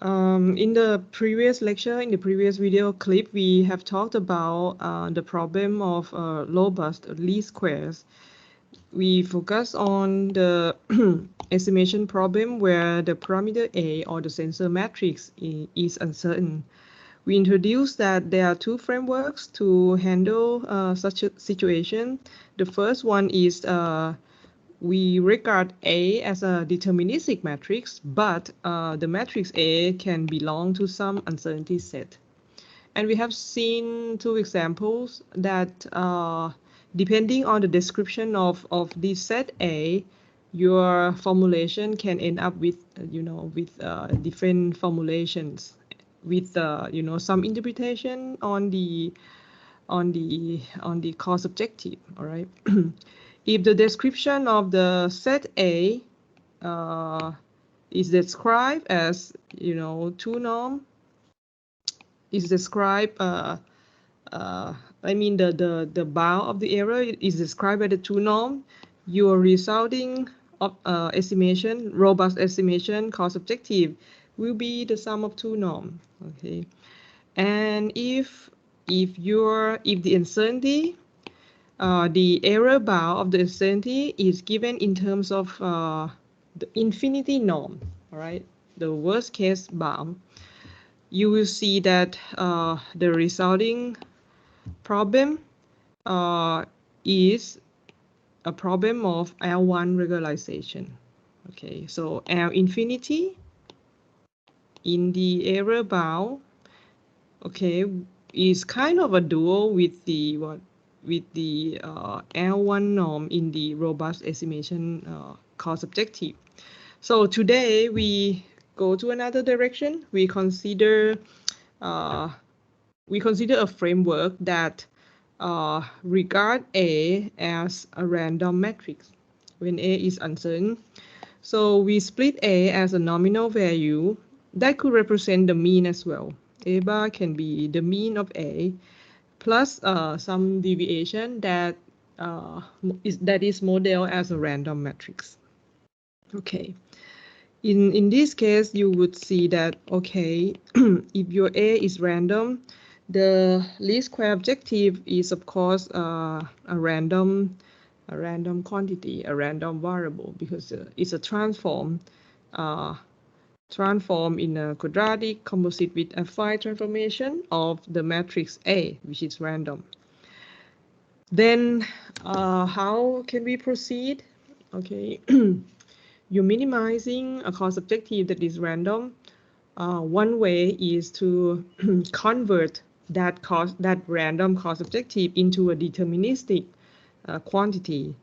In the previous lecture, in the previous video clip, we have talked about the problem of robust least squares. We focus on the estimation problem where the parameter A or the sensor matrix is uncertain. We introduced that there are two frameworks to handle such a situation. The first one is we regard A as a deterministic matrix, but the matrix A can belong to some uncertainty set. And we have seen two examples that depending on the description of this set A, your formulation can end up with, different formulations with, some interpretation on the cost objective, all right? If the description of the set A is described as, two norm, is described, the bound of the error is described by the two norm, your resulting estimation, robust estimation, cost objective will be the sum of two norm, okay? And if the uncertainty, the error bound of the uncertainty is given in terms of the infinity norm, all right, the worst case bound, you will see that the resulting problem is a problem of L1 regularization. Okay, so L infinity in the error bound, okay, is kind of a dual with the L1 norm in the robust estimation cost objective. So today we go to another direction. We consider a framework that regard A as a random matrix when A is uncertain. So we split A as a nominal value that could represent the mean as well. A bar can be the mean of A plus some deviation that is modeled as a random matrix. Okay. In this case, you would see that, okay, if your A is random, the least square objective is, of course, a random quantity, a random variable, because it's a transform in a quadratic composite with a phi transformation of the matrix A, which is random. Then how can we proceed? Okay. You're minimizing a cost objective that is random. One way is to convert that random cost objective into a deterministic quantity.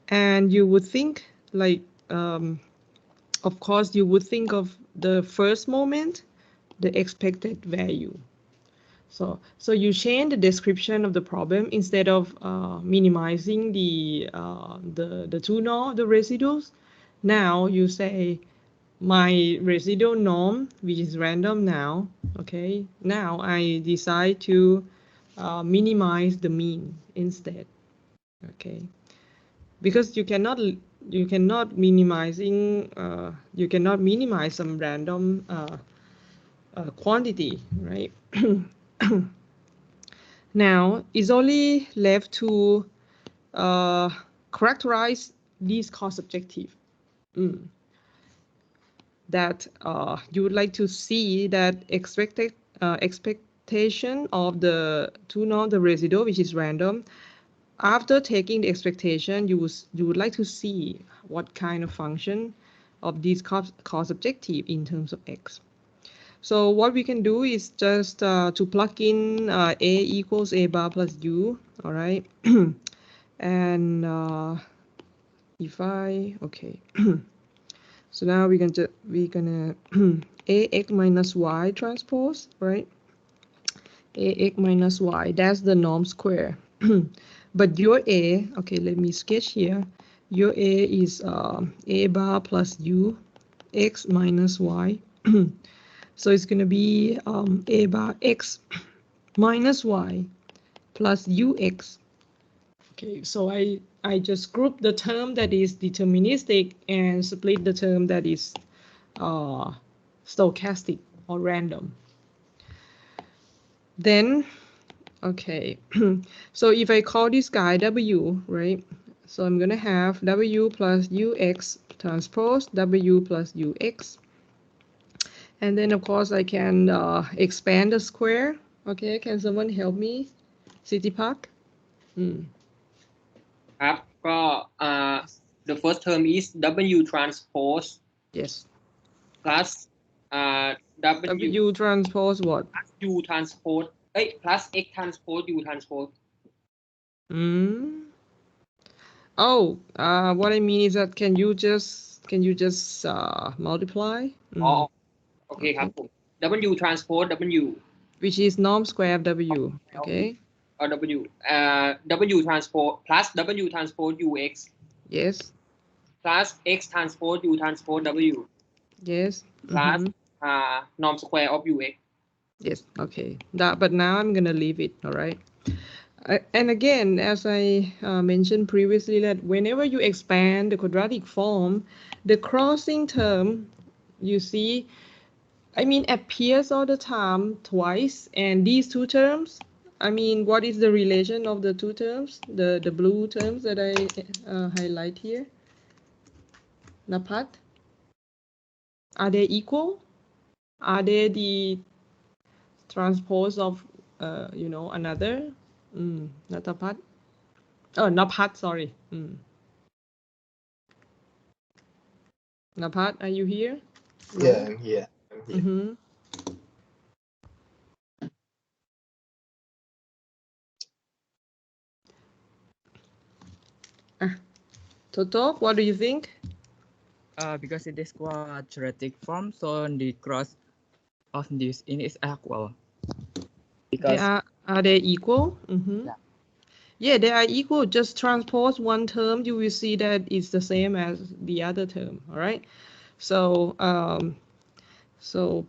And you would think, like, of course, you would think of the first moment, the expected value. So you change the description of the problem. Instead of minimizing the two norm, the residuals. Now you say my residual norm, which is random now, okay? Now I decide to minimize the mean instead, okay? Because you cannot minimize some random quantity, right? Now it's only left to characterize these cost objective. That you would like to see that expectation of the two norm, the residual, which is random. After taking the expectation, you would like to see what kind of function of these cost objective in terms of x. So what we can do is just to plug in A equals A bar plus U, all right? And if okay. So now we're gonna ax minus y transpose, right? Ax minus y, that's the norm square. But your A, okay, let me sketch here. Your A is A bar plus U, x minus y. So it's gonna be A bar x minus y plus ux. Okay, so I just group the term that is deterministic and split the term that is stochastic or random. Then, okay, so if I call this guy W, right? So I'm going to have W plus UX transpose W plus UX. And then, of course, I can expand the square. Okay, can someone help me? City Park? ครับก็ the first term is W transpose Yes. plus W transpose what? plus U transpose plus X transpose U transpose. Oh, what I mean is that can you just multiply? อ๋อโอเคครับผม W transpose W Which is norm square of W. Okay. W W transpose plus W transpose UX. Yes. Plus X transpose U transpose W. Yes. Plus norm square of UX. Yes. Okay. But now I'm gonna leave it. All right. And again, as I mentioned previously, that whenever you expand the quadratic form, the crossing term, you see, I mean, appears all the time twice. And these two terms, I mean, what is the relation of the two terms? The blue terms that I highlight here? Napat? Are they equal? Are they the transpose of, another? Natapat? Oh, Napat, sorry. Napat, are you here? Yeah, I'm here. Toto, what do you think? Because it is quadratic form, so the cross of this in is equal. Because are they equal? Yeah, they are equal. Just transpose one term, you will see that it's the same as the other term. All right. So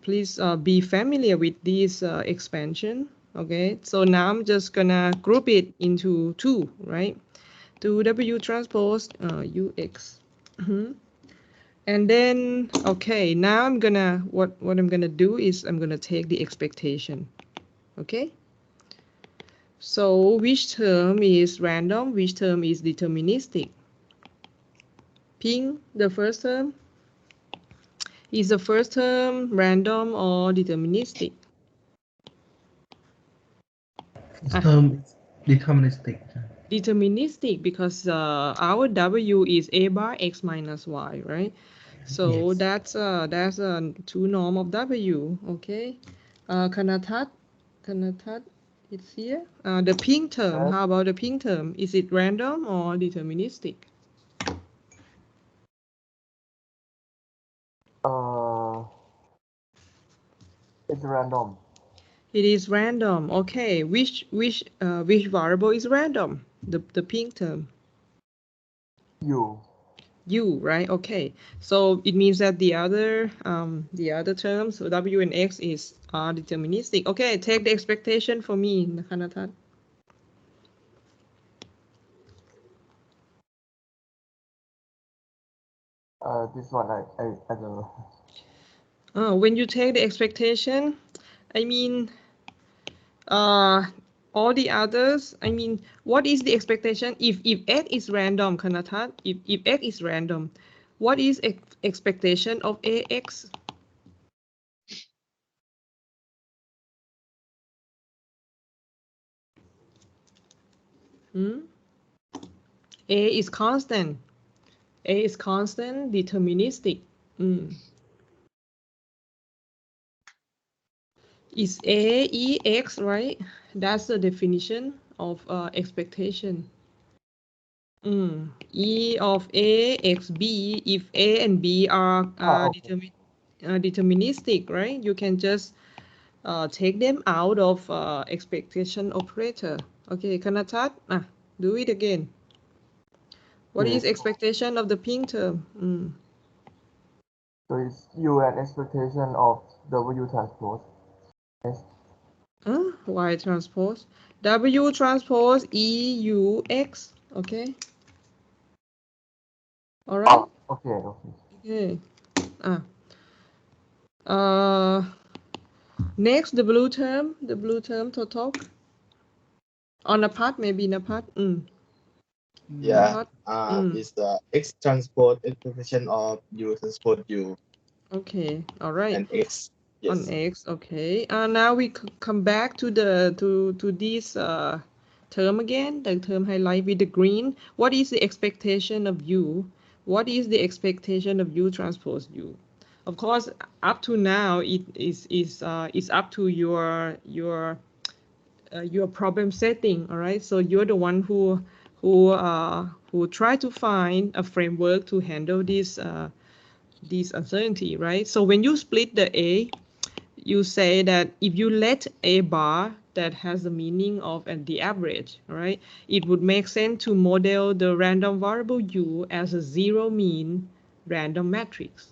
please be familiar with this expansion. Okay. So now I'm just gonna group it into two, right? 2W transpose UX. And then, okay, now I'm gonna, what I'm gonna do is I'm gonna take the expectation. Okay. So which term is random? Which term is deterministic? Ping, the first term. Is the first term random or deterministic? Term deterministic. Deterministic because our W is A bar X minus Y, right? So yes. that's a two norm of W. Okay. Kanatat, it's here. The pink term, how about the pink term? Is it random or deterministic? It's random. It is random. Okay. Which variable is random? The pink term. U, right? Okay. So it means that the other terms, so W and X are deterministic. Okay, take the expectation for me, Nakanatat. This one I don't know. When you take the expectation, I mean, all the others, I mean, what is the expectation if X is random, Kanatat? If X is random, what is expectation of AX? A is constant. A is constant, deterministic. Is A EX, right? That's the definition of expectation. E of A X B, if A and B are deterministic, right? You can just take them out of expectation operator. Okay, Kanatat, do it again. What is expectation of the pink term? So it's U and expectation of W transpose. Yes. Y transpose. W transpose EUX. Okay. All right. Okay. Okay. Next, the blue term total. On a part, maybe in a part. Yeah. Part. It's the X transpose expression of U transpose U Okay, all right. and X. Yes. On X, okay. Now we come back to the to this term again, the term highlight with the green. What is the expectation of U? What is the expectation of U transpose U? Of course, up to now it is up to your problem setting. All right, so you're the one who try to find a framework to handle this uncertainty, right? So when you split the A, you say that if you let A bar that has the meaning of the average, right, it would make sense to model the random variable U as a zero mean random matrix,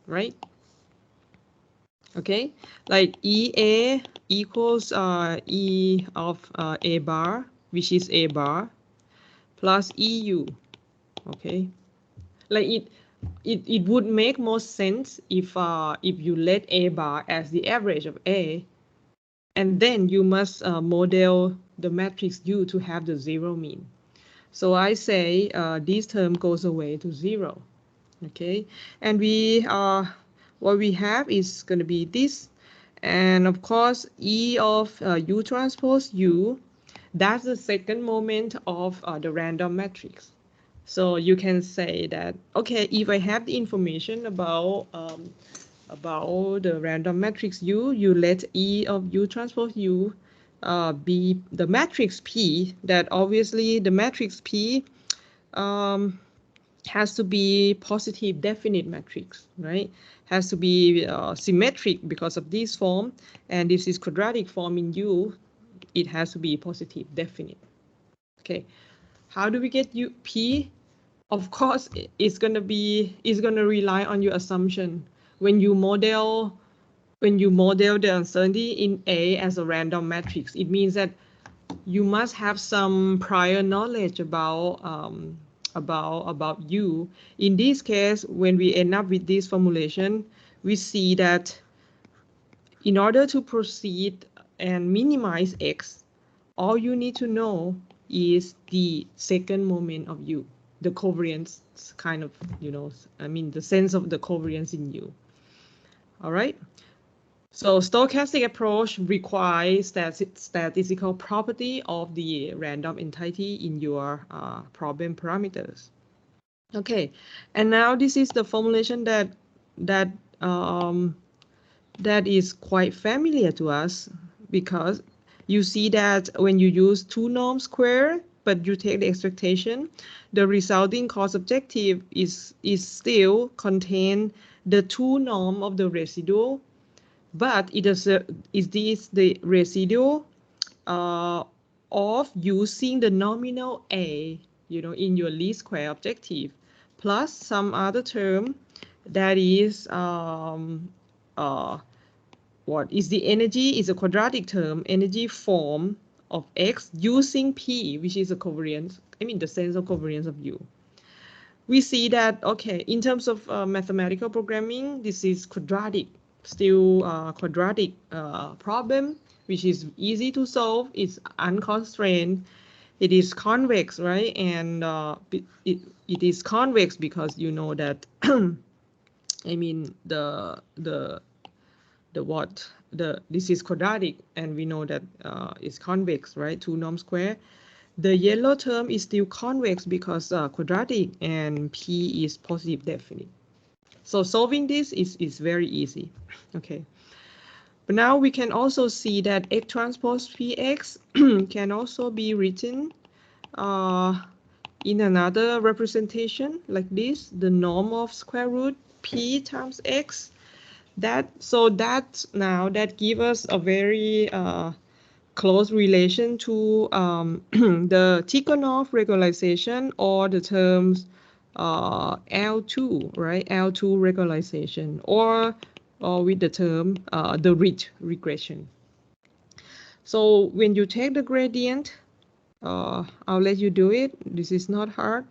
right? Okay, like EA equals E of A bar, which is A bar, plus EU, okay? Like it would make more sense if you let A bar as the average of A, and then you must model the matrix U to have the zero mean. So I say this term goes away to zero, okay? And we what we have is going to be this, and of course E of U transpose U, that's the second moment of the random matrix. So you can say that, okay, if I have the information about the random matrix U, you let E of U transpose U be the matrix P, that obviously the matrix P has to be positive definite matrix, right? Has to be symmetric because of this form, and this is quadratic form in U, it has to be positive definite. Okay, how do we get U P? Of course, it's gonna rely on your assumption. When you model the uncertainty in A as a random matrix, it means that you must have some prior knowledge about U. In this case, when we end up with this formulation, we see that in order to proceed and minimize X, all you need to know is the second moment of U, the covariance kind of, the sense of the covariance in U. All right. So stochastic approach requires statistical property of the random entity in your problem parameters. Okay, and now this is the formulation that is quite familiar to us, because you see that when you use two norm square, but you take the expectation, the resulting cause objective is still contain the two norm of the residual, but it is the residual of using the nominal A, in your least square objective, plus some other term that is what is the energy, is a quadratic term, energy form of X using P, which is a covariance, the sense of covariance of U. We see that, okay, in terms of mathematical programming, this is quadratic, still quadratic problem, which is easy to solve. It's unconstrained. It is convex, right? And it is convex because you know that this is quadratic, and we know that it's convex, right? Two norm square. The yellow term is still convex because quadratic, and P is positive definite. So solving this is very easy. Okay. But now we can also see that X transpose PX can also be written in another representation like this, the norm of square root P times X. That gives us a very close relation to the Tikhonov regularization, or the terms L2, right? L2 regularization, or with the term the ridge regression. So when you take the gradient, I'll let you do it. This is not hard.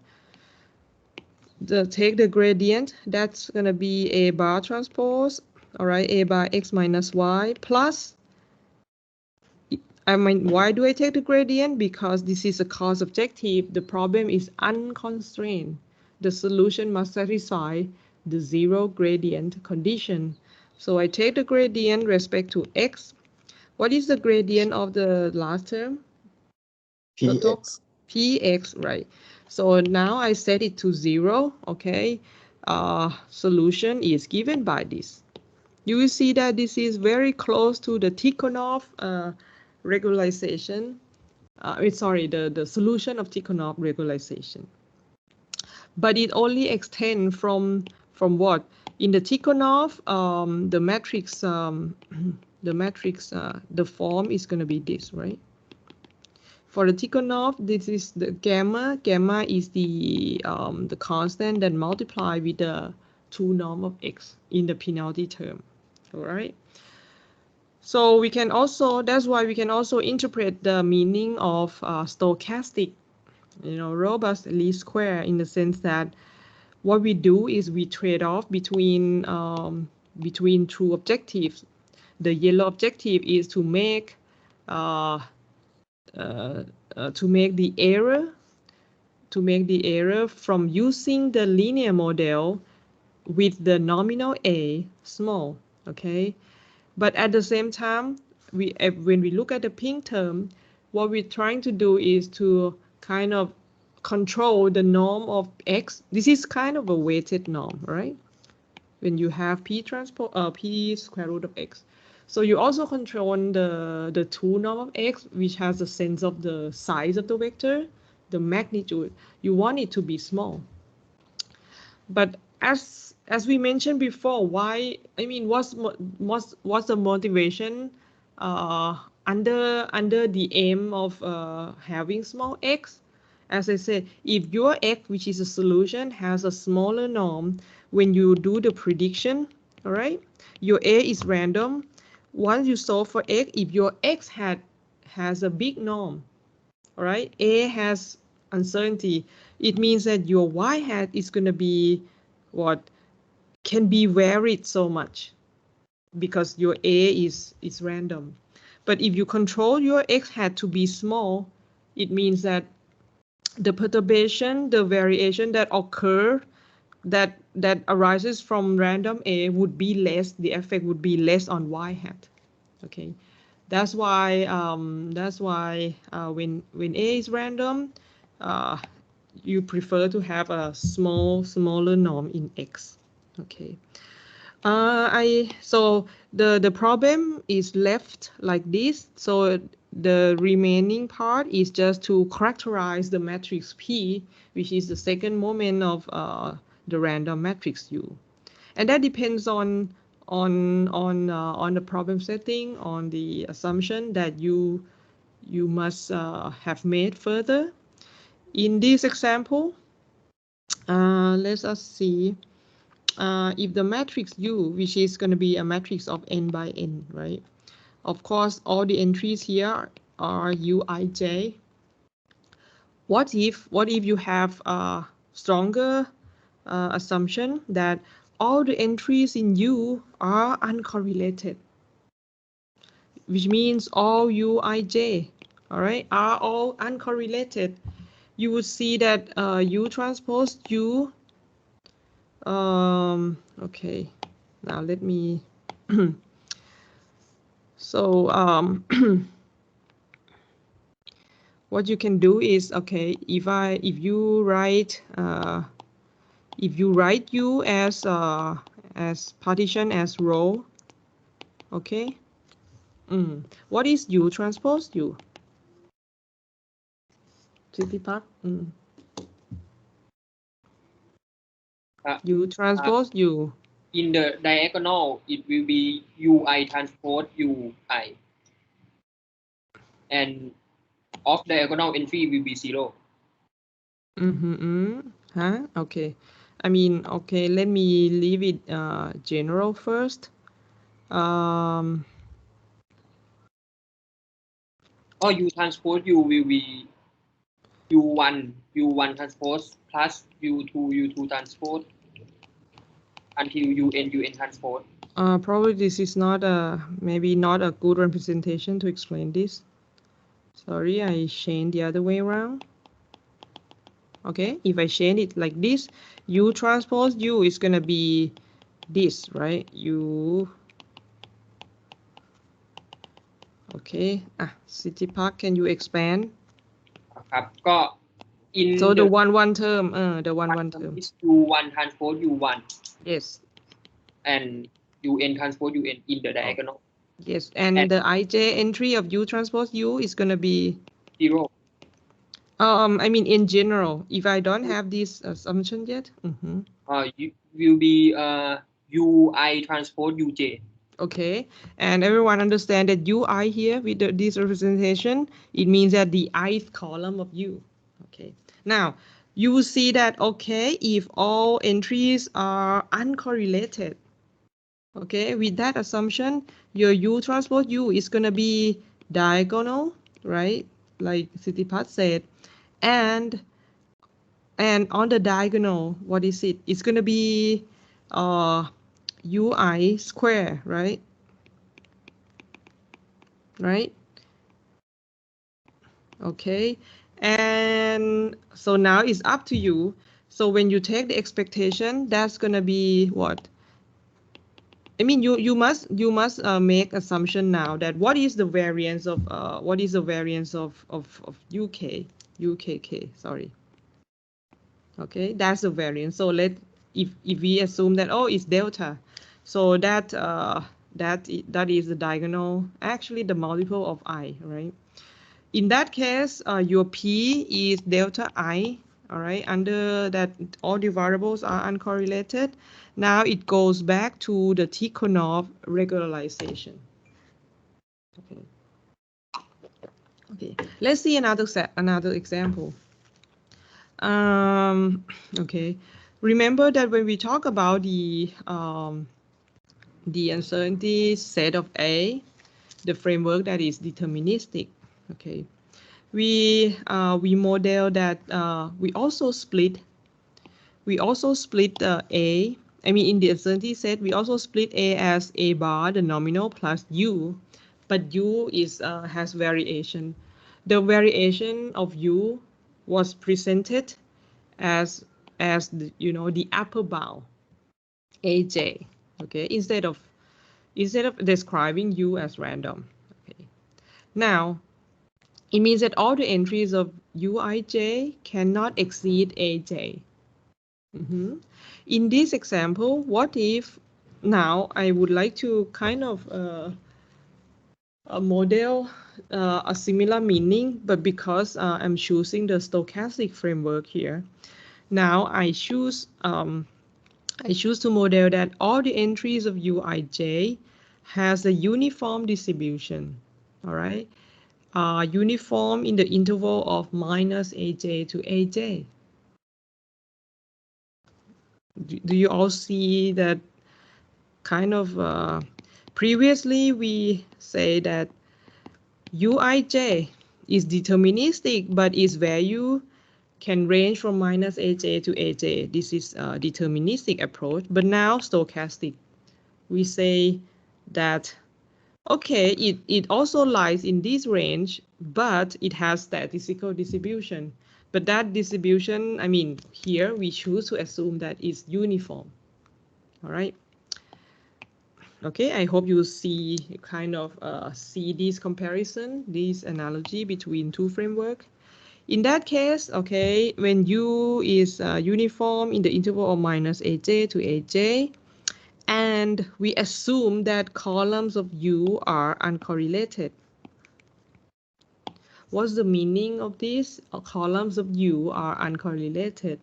Take the gradient, that's gonna be A bar transpose all right, a by x minus y plus, I mean, why do I take the gradient? Because this is a cost objective. The problem is unconstrained. The solution must satisfy the zero gradient condition. So I take the gradient respect to x. What is the gradient of the last term? Px. Px, right. So now I set it to 0, okay. Solution is given by this. You will see that this is very close to the Tikhonov regularization. The solution of Tikhonov regularization. But it only extends from what? In the Tikhonov, the matrix, the form is going to be this, right? For the Tikhonov, this is the gamma. Gamma is the constant that multiply with the 2 norm of x in the penalty term. All right. So we can also, that's why we can also interpret the meaning of stochastic, robust least square, in the sense that what we do is we trade off between two objectives. The yellow objective is to make the error from using the linear model with the nominal a small, okay? But at the same time, when we look at the pink term, what we're trying to do is to kind of control the norm of x. This is kind of a weighted norm, right? When you have p square root of x. So you also control the 2 norm of x, which has a sense of the size of the vector, the magnitude. You want it to be small. But as we mentioned before, what's the motivation under the aim of having small x? As I said, if your x, which is a solution, has a smaller norm, when you do the prediction, all right, your a is random. Once you solve for x, if your x has a big norm, all right, a has uncertainty, it means that your y hat is going to be what can be varied so much because your a is random. But if you control your x hat to be small, it means that the perturbation, the variation that occur, that arises from random a would be less, the effect would be less on y hat. Okay, that's why when a is random, you prefer to have a smaller norm in x. Okay. So the problem is left like this. So the remaining part is just to characterize the matrix P, which is the second moment of the random matrix U, and that depends on the problem setting, on the assumption that you must have made further. In this example, let us see. If the matrix U, which is going to be a matrix of n by n, right? Of course, all the entries here are Uij. What if you have a stronger assumption that all the entries in U are uncorrelated, which means all Uij, all right, are all uncorrelated. You would see that U transpose U. Okay, now let me. So what you can do is, okay, if you write U as partition as row, okay. What is U transpose U? Jittipak? U transpose U. In the diagonal, it will be Ui transpose Ui. And off diagonal entry will be 0. Okay. I mean, okay, let me leave it general first. Or U transpose U will be U1 transpose plus U2 transpose until UN transpose. Probably this is not maybe not a good representation to explain this. Sorry, I changed the other way around. Okay, if I change it like this, U transpose U is gonna be this, right? U. Okay. City Park, can you expand? ครับก็ in So the the one term, the one term. is U1 transpose U1 Yes. and UN transpose UN in the diagonal. Yes, and the ij entry of U transpose U is gonna be 0. I mean in general, if I don't have this assumption yet. Will be UI transpose UJ. Okay, and everyone understand that UI here with this representation, it means that the ith column of U. Okay, now you will see that, okay, if all entries are uncorrelated, okay, with that assumption, your U transpose U is going to be diagonal, right? Like Sitipat said, and on the diagonal, what is it? It's going to be UI square, right? Right? Okay, and so now it's up to you. So when you take the expectation, that's gonna be what? I mean, you must make assumption now that what is the variance of UKK, sorry. Okay, that's the variance. So if we assume that, oh, it's delta, so that is the diagonal, actually the multiple of I, right? In that case, your P is delta I, all right, under that all the variables are uncorrelated. Now it goes back to the Tikhonov regularization. Okay, let's see another example. Okay, remember that when we talk about the uncertainty set of A, the framework that is deterministic, okay, we model that we also split A. I mean, in the uncertainty set, we also split A as A bar, the nominal, plus U, but U is has variation. The variation of U was presented as the upper bound, AJ. Okay, instead of describing U as random. Okay, now it means that all the entries of Uij cannot exceed AJ. In this example, what if now I would like to kind of model a similar meaning, but because I'm choosing the stochastic framework here, now I choose to model that all the entries of Uij has a uniform distribution, all right? Uniform in the interval of minus AJ to AJ. Do you all see that kind of previously we say that Uij is deterministic, but its value can range from minus AJ to AJ. This is a deterministic approach, but now stochastic. We say that, okay, it also lies in this range, but it has statistical distribution. But that distribution, I mean, here we choose to assume that it's uniform. All right. Okay, I hope you see kind of see this comparison, this analogy between two frameworks. In that case, okay, when U is uniform in the interval of minus AJ to AJ, and we assume that columns of U are uncorrelated. What's the meaning of this? Columns of U are uncorrelated.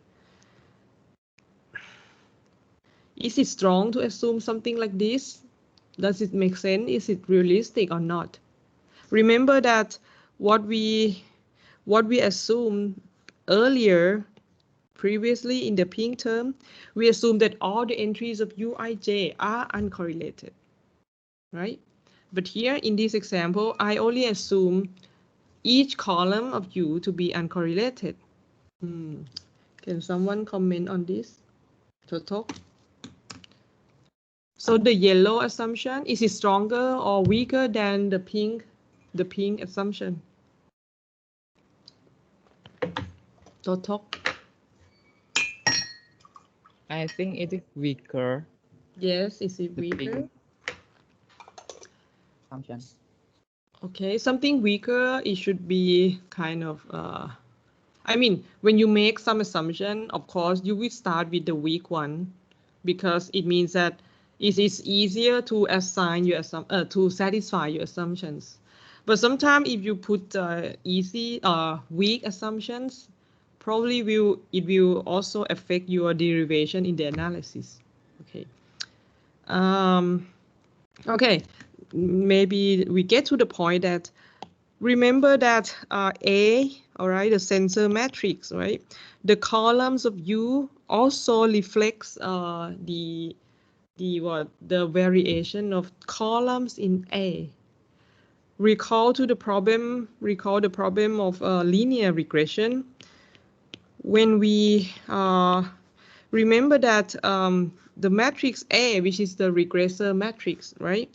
Is it strong to assume something like this? Does it make sense? Is it realistic or not? Remember that what we assumed earlier, previously in the pink term, we assume that all the entries of Uij are uncorrelated, right? But here in this example, I only assume each column of U to be uncorrelated. Can someone comment on this? Totok? So the yellow assumption, is it stronger or weaker than the pink assumption? Totok. I think it is weaker. Yes, is it The weaker? pink assumption. Okay, something weaker, it should be kind of, I mean, when you make some assumption, of course, you will start with the weak one because it means that it is easier to assign your to satisfy your assumptions. But sometimes if you put easy weak assumptions, probably it will also affect your derivation in the analysis. Okay. Okay, maybe we get to the point that remember that A, all right, the sensor matrix, right? The columns of U also reflects the variation of columns in A. Recall the problem of linear regression. When we remember that the matrix A, which is the regressor matrix, right?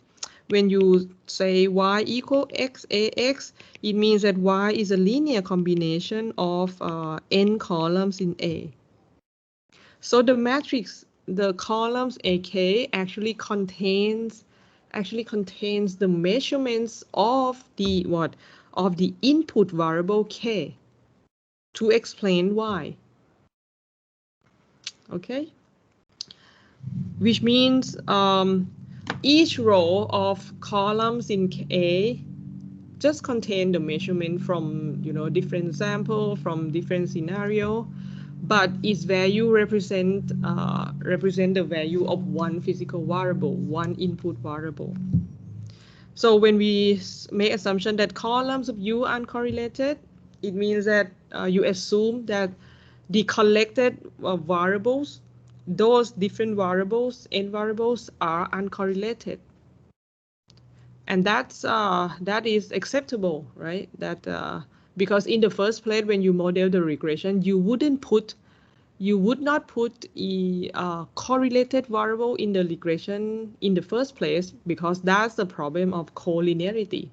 When you say y equal x ax, it means that y is a linear combination of n columns in A. So the matrix, the columns AK actually contains the measurements of the of the input variable k to explain y. Okay, which means each row of columns in A just contain the measurement from different sample, from different scenario, but its value represent the value of one physical variable, one input variable. So when we make assumption that columns of U are uncorrelated, it means that you assume that the collected variables, those different variables, n variables, are uncorrelated. And that is acceptable, right? That because in the first place, when you model the regression, you would not put a correlated variable in the regression in the first place, because that's the problem of collinearity.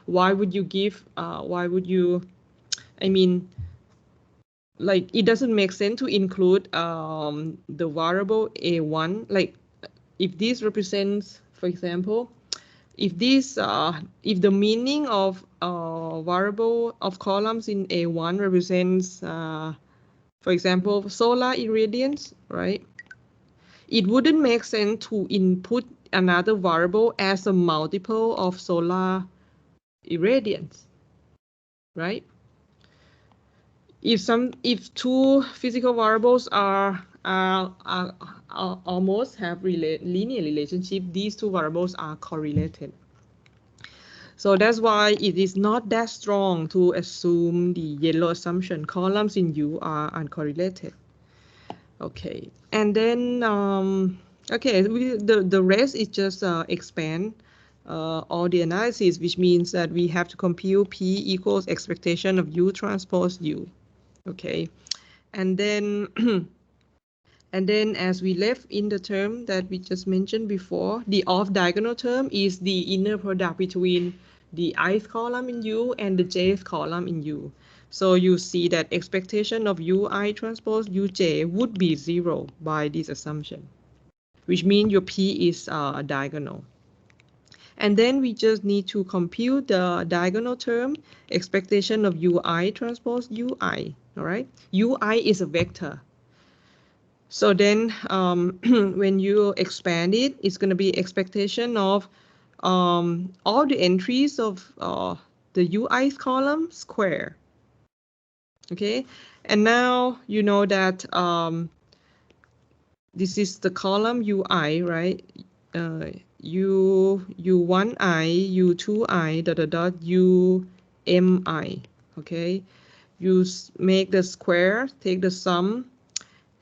Why would you give? I mean, like, it doesn't make sense to include the variable a1. Like, if this represents, for example, if the meaning of variable of columns in A1 represents, for example, solar irradiance, right? It wouldn't make sense to input another variable as a multiple of solar irradiance, right? If two physical variables are almost have linear relationship, these two variables are correlated. So that's why it is not that strong to assume the yellow assumption. Columns in U are uncorrelated. Okay, and then okay, the rest is just expand all the analysis, which means that we have to compute P equals expectation of U transpose U. Okay, and then and then as we left in the term that we just mentioned before, the off-diagonal term is the inner product between the ith column in U and the jth column in U. So you see that expectation of Ui transpose Uj would be 0 by this assumption, which means your P is diagonal. And then we just need to compute the diagonal term, expectation of Ui transpose Ui, all right? Ui is a vector. So then when you expand it, it's going to be expectation of all the entries of the Uith column square. Okay, and now you know that this is the column Ui, right? U1i, U2i, Umi. Okay, you make the square, take the sum.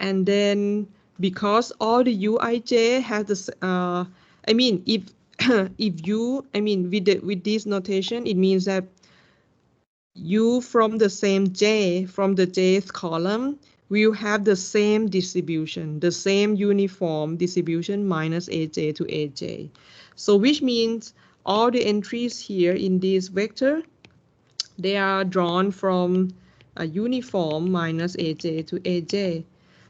And then because all the Uij has this, I mean, if with this notation, it means that U from the same J, from the jth column, will have the same distribution, the same uniform distribution minus aj to aj. So which means all the entries here in this vector, they are drawn from a uniform minus aj to aj.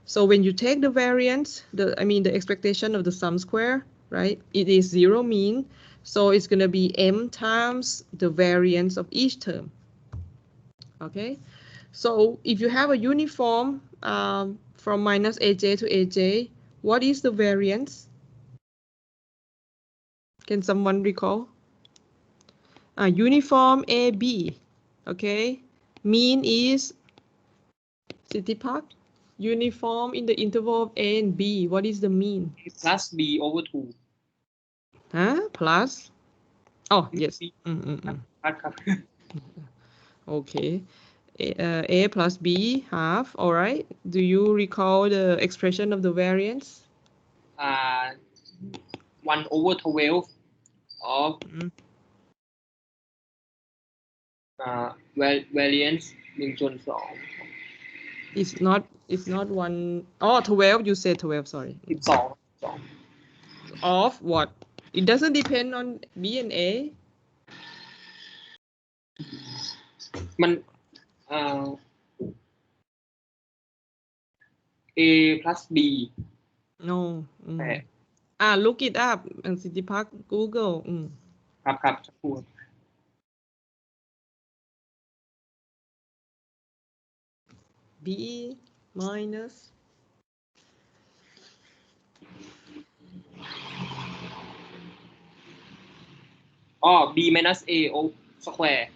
So when you take the variance, the expectation of the sum square, right? It is zero mean, so it's going to be m times the variance of each term. Okay, so if you have a uniform from minus aj to aj, what is the variance? Can someone recall? Uniform AB. Okay, mean is City Park. Uniform in the interval of A and B. What is the mean? plus b over 2 Plus. Oh, yes.ครับ Okay. A plus B half. All right. Do you recall the expression of the variance? 1 over 12 of variance 1 ส่วน 2 It's not one. Oh, 12. You said 12. Sorry. 12 Of what? It doesn't depend on B and A. มันA plus B No. Look it up and City Park Google. ครับสักครู่ B minus B minus A square.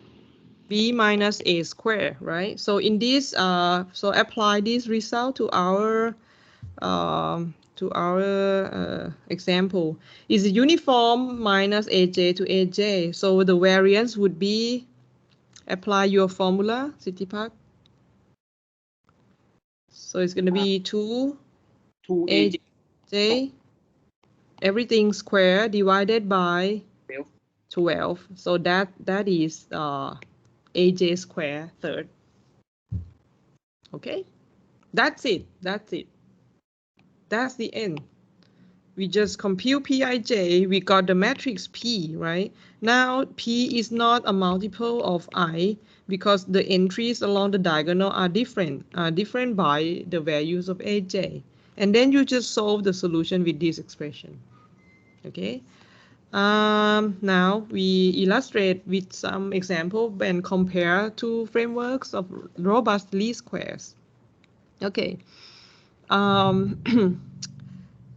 B minus A square, right? So in this, so apply this result to our example. Is a uniform minus AJ to AJ. So the variance would be, apply your formula, City Park. So it's going to be 2 AJ, everything square divided by 12. So that is AJ square third. Okay, that's it. That's the end. We just compute Pij. We got the matrix P, right? Now P is not a multiple of I because the entries along the diagonal are different by the values of Aj. And then you just solve the solution with this expression. Okay. Now we illustrate with some example and compare two frameworks of robust least squares. Okay.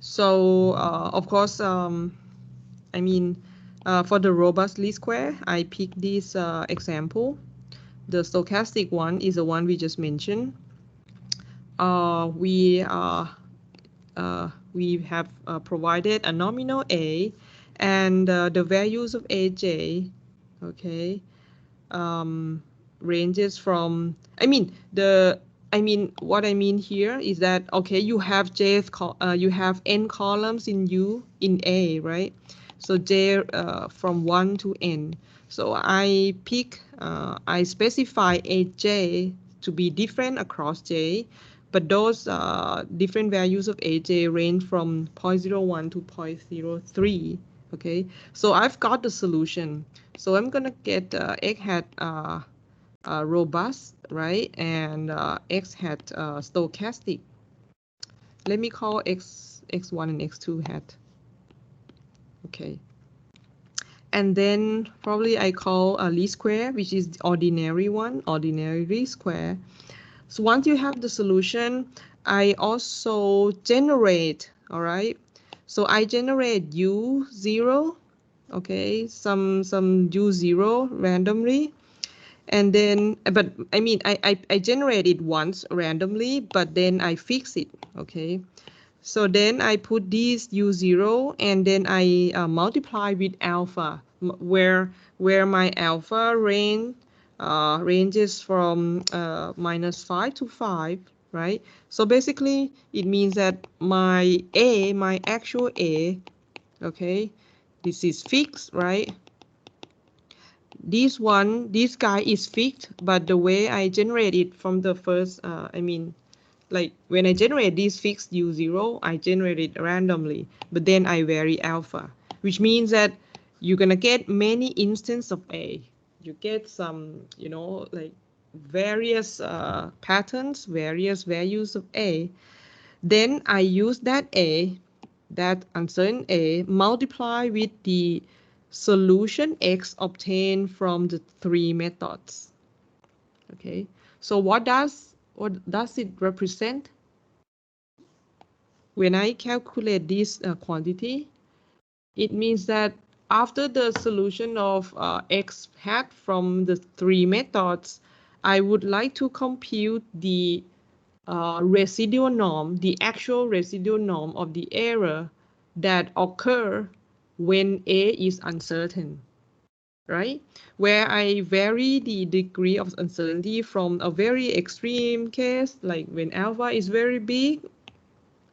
So of course, for the robust least square, I picked this example. The stochastic one is the one we just mentioned. We have provided a nominal A and the values of AJ, okay, ranges from, what I mean here is that, okay, you have you have n columns in A, right? So J from 1 to n. So I specify AJ to be different across J, but those different values of AJ range from 0.01 to 0.03. Okay, so I've got the solution. So I'm gonna get x hat robust, right, and x hat stochastic. Let me call x1 and x2 hat. Okay, and then probably I call a least square, which is the ordinary one, ordinary least square. So once you have the solution, I also generate, all right? So I generate U0, okay, some U0 randomly. And then, but I generate it once randomly, but then I fix it, okay? So then I put this U0 and then I multiply with alpha, where my alpha ranges from -5 to 5, right? So basically it means that my actual A, okay, this is fixed, right? This guy is fixed, but the way I generate it from the first, like when I generate this fixed U0, I generate it randomly, but then I vary alpha, which means that you're gonna get many instances of A. You get some, you know, like various patterns, various values of A. Then I use that A, that uncertain A, multiply with the solution X obtained from the three methods. Okay, so what does it represent? When I calculate this quantity, it means that after the solution of X hat from the three methods, I would like to compute the residual norm, the actual residual norm of the error that occur when A is uncertain, right? Where I vary the degree of uncertainty from a very extreme case, like when alpha is very big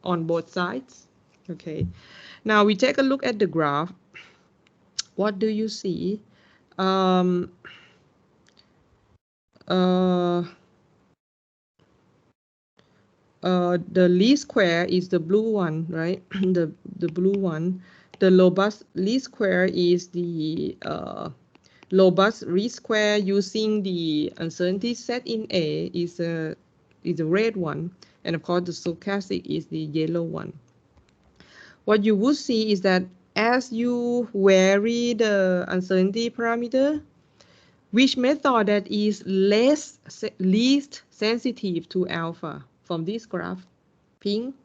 on both sides. Okay, now we take a look at the graph. What do you see? The least square is the blue one, right? the blue one. The lowest least square is the lowest least square using the uncertainty set in A is the red one, and of course the stochastic is the yellow one. What you would see is that as you vary the uncertainty parameter, which method that is least sensitive to alpha from this graph? Pink.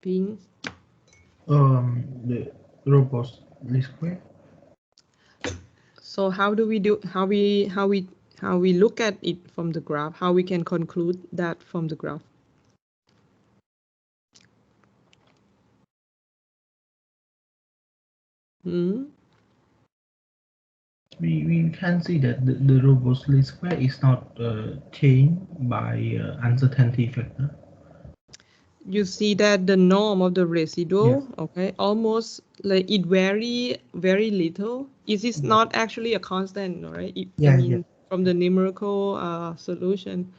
Pink. The robust least square. So how do we do? How we look at it from the graph? How we can conclude that from the graph? We can see that the robust least square is not changed by uncertainty factor. You see that the norm of the residual, yes. okay, almost like it vary very little. It is not actually a constant, right? I mean, from the numerical solution,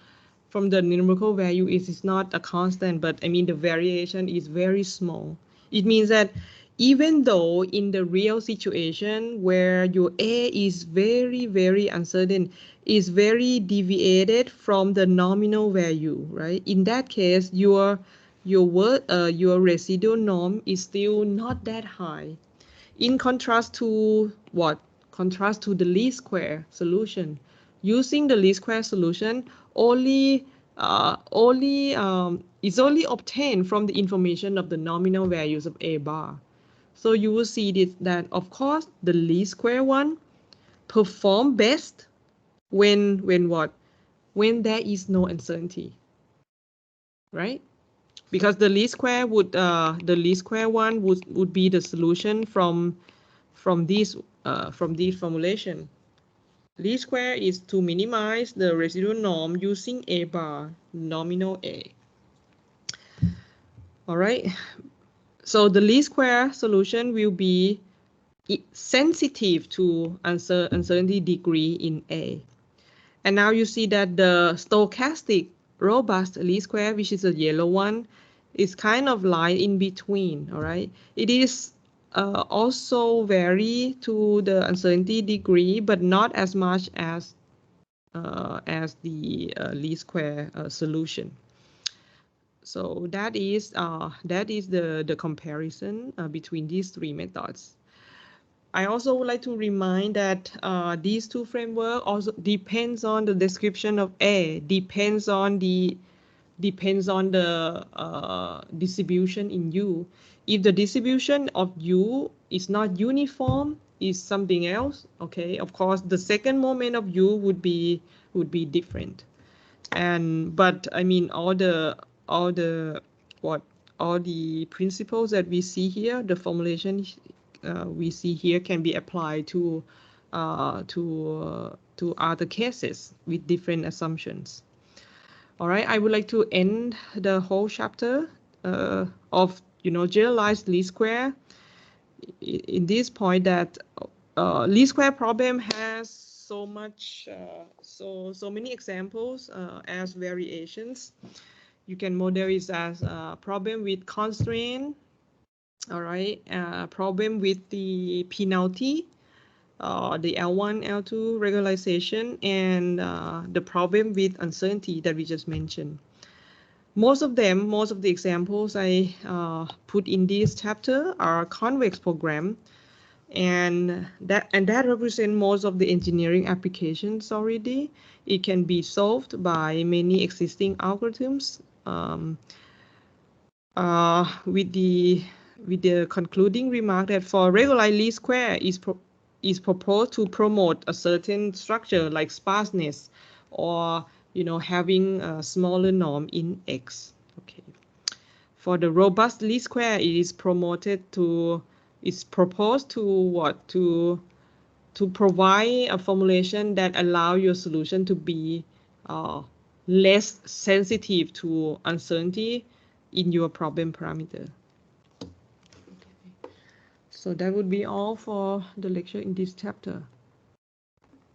from the numerical value, it is not a constant, but I mean the variation is very small. It means that even though in the real situation where your A is very, very uncertain, is very deviated from the nominal value, right? In that case, your residual norm is still not that high. In contrast to what? Contrast to the least square solution. Using the least square solution, is only obtained from the information of the nominal values of A bar. So you will see this, that of course the least square one perform best when what? When there is no uncertainty, right? Because the least square would one would be the solution from this formulation. Least square is to minimize the residual norm using A bar, nominal A. All right. So the least square solution will be sensitive to uncertainty degree in A. And now you see that the stochastic robust least square, which is the yellow one, is kind of lying in between. All right. It is also vary to the uncertainty degree, but not as much as the least square solution. So that is the comparison between these three methods. I also would like to remind that these two frameworks also depends on the description of A, depends on the distribution in U. If the distribution of U is not uniform, is something else. Okay, of course, the second moment of U would be different. But I mean all the principles that we see here, the formulation we see here can be applied to other cases with different assumptions. All right, I would like to end the whole chapter of generalized least square in this point that least square problem has so much, so many examples as variations. You can model it as a problem with constraint, all right, problem with the penalty, the L1, L2 regularization, and the problem with uncertainty that we just mentioned. Most of the examples I put in this chapter are convex program, and that represents most of the engineering applications already. It can be solved by many existing algorithms. With the concluding remark that for regularized least square is proposed to promote a certain structure like sparseness, or having a smaller norm in X. Okay. For the robust least square, it is proposed to provide a formulation that allow your solution to be less sensitive to uncertainty in your problem parameter. Okay. So that would be all for the lecture in this chapter.